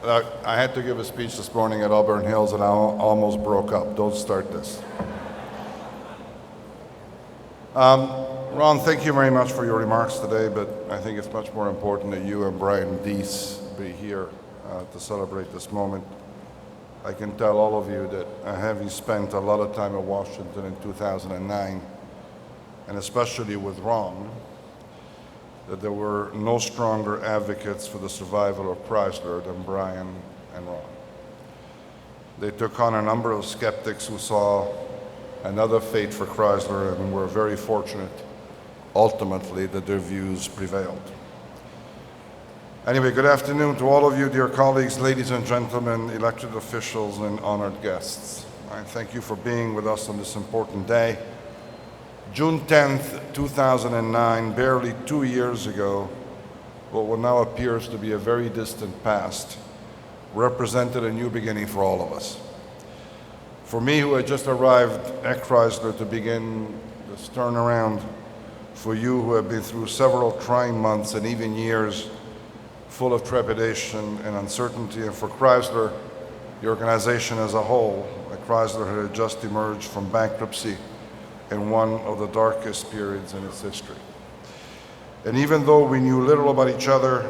I had to give a speech this morning at Auburn Hills and I almost broke up. Don't start this. Ron, thank you very much for your remarks today, but I think it's much more important that you and Brian Deese be here to celebrate this moment. I can tell all of you that having spent a lot of time in Washington in 2009, and especially with Ron, that there were no stronger advocates for the survival of Chrysler than Brian and Ron. They took on a number of skeptics who saw another fate for Chrysler and were very fortunate, ultimately, that their views prevailed. Anyway, good afternoon to all of you, dear colleagues, ladies and gentlemen, elected officials, and honored guests. I thank you for being with us on this important day. June 10th, 2009, barely 2 years ago, what now appears to be a very distant past, represented a new beginning for all of us. For me, who had just arrived at Chrysler to begin this turnaround, for you who have been through several trying months and even years full of trepidation and uncertainty, and for Chrysler, the organization as a whole, Chrysler had just emerged from bankruptcy in one of the darkest periods in its history. And even though we knew little about each other,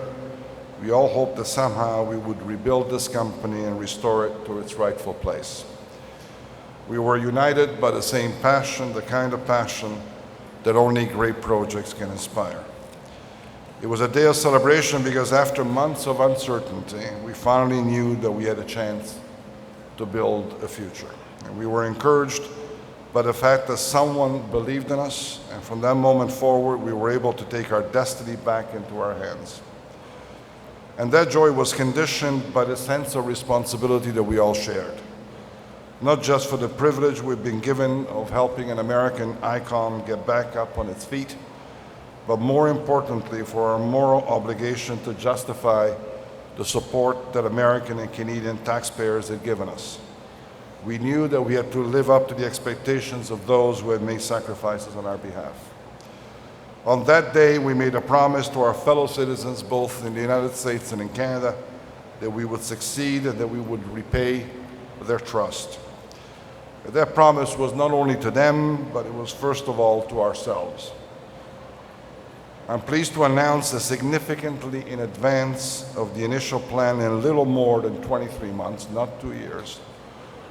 we all hoped that somehow we would rebuild this company and restore it to its rightful place. We were united by the same passion, the kind of passion that only great projects can inspire. It was a day of celebration because after months of uncertainty, we finally knew that we had a chance to build a future. And we were encouraged by the fact that someone believed in us, and from that moment forward, we were able to take our destiny back into our hands. And that joy was conditioned by the sense of responsibility that we all shared, not just for the privilege we've been given of helping an American icon get back up on its feet, but more importantly, for our moral obligation to justify the support that American and Canadian taxpayers had given us. We knew that we had to live up to the expectations of those who had made sacrifices on our behalf. On that day, we made a promise to our fellow citizens, both in the United States and in Canada, that we would succeed and that we would repay their trust. That promise was not only to them, but it was first of all to ourselves. I'm pleased to announce that significantly in advance of the initial plan, in a little more than 23 months, not 2 years,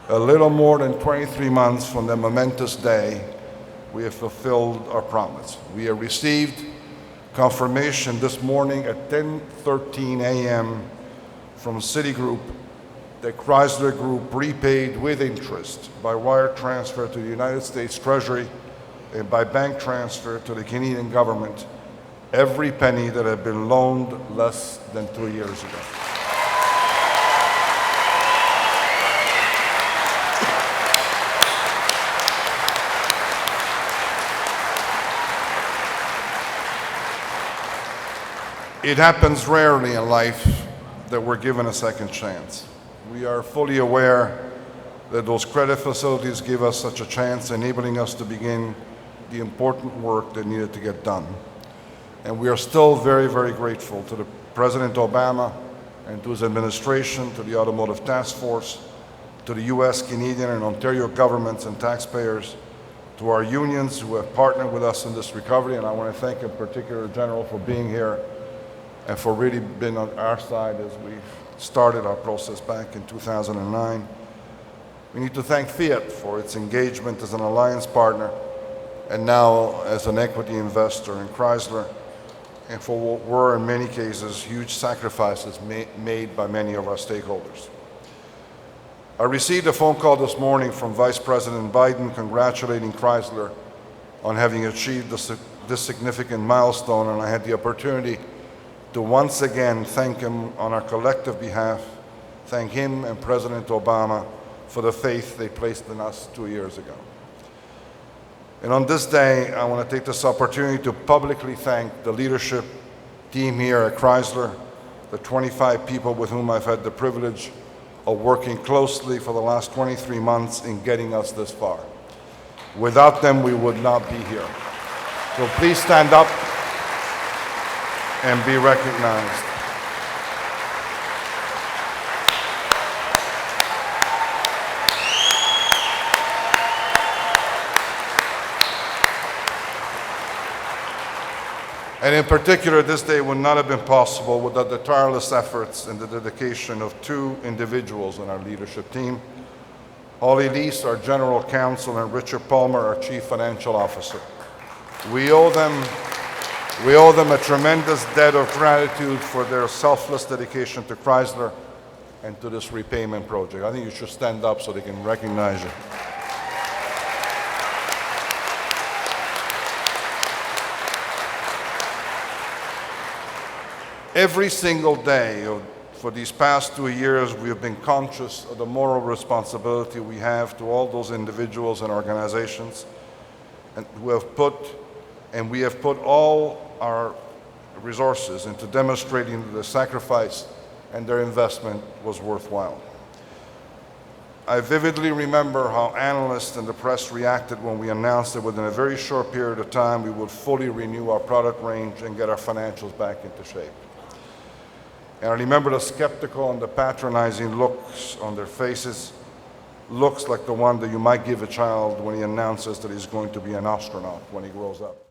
a little more than 23 months from the momentous day, we have fulfilled our promise. We have received confirmation this morning at 10:13 a.m. from Citigroup that Chrysler Group repaid with interest by wire transfer to the United States Treasury and by bank transfer to the Canadian government every penny that had been loaned less than 2 years ago. It happens rarely in life that we're given a second chance. We are fully aware that those credit facilities give us such a chance, enabling us to begin the important work that needed to get done. And we are still very, very grateful to the President Obama and to his administration, to the Automotive Task Force, to the US, Canadian, and Ontario governments and taxpayers, to our unions who have partnered with us in this recovery, and I want to thank in particular the General for being here and for really being on our side as we started our process back in 2009. We need to thank Fiat for its engagement as an alliance partner and now as an equity investor in Chrysler, and for what were in many cases huge sacrifices made by many of our stakeholders. I received a phone call this morning from Vice President Biden congratulating Chrysler on having achieved this significant milestone, and I had the opportunity to once again thank him on our collective behalf, thank him and President Obama for the faith they placed in us 2 years ago. And on this day, I want to take this opportunity to publicly thank the leadership team here at Chrysler, the 25 people with whom I've had the privilege of working closely for the last 23 months in getting us this far. Without them, we would not be here. So please stand up and be recognized. And in particular, this day would not have been possible without the tireless efforts and the dedication of two individuals in our leadership team, Holly Lease, our General Counsel, and Richard Palmer, our Chief Financial Officer. We owe them a tremendous debt of gratitude for their selfless dedication to Chrysler and to this repayment project. I think you should stand up so they can recognize you. Every single day for these past 2 years, we have been conscious of the moral responsibility we have to all those individuals and organizations and we have put all our resources into demonstrating that the sacrifice and their investment was worthwhile. I vividly remember how analysts and the press reacted when we announced that within a very short period of time we would fully renew our product range and get our financials back into shape. And I remember the skeptical and the patronizing looks on their faces, looks like the one that you might give a child when he announces that he's going to be an astronaut when he grows up.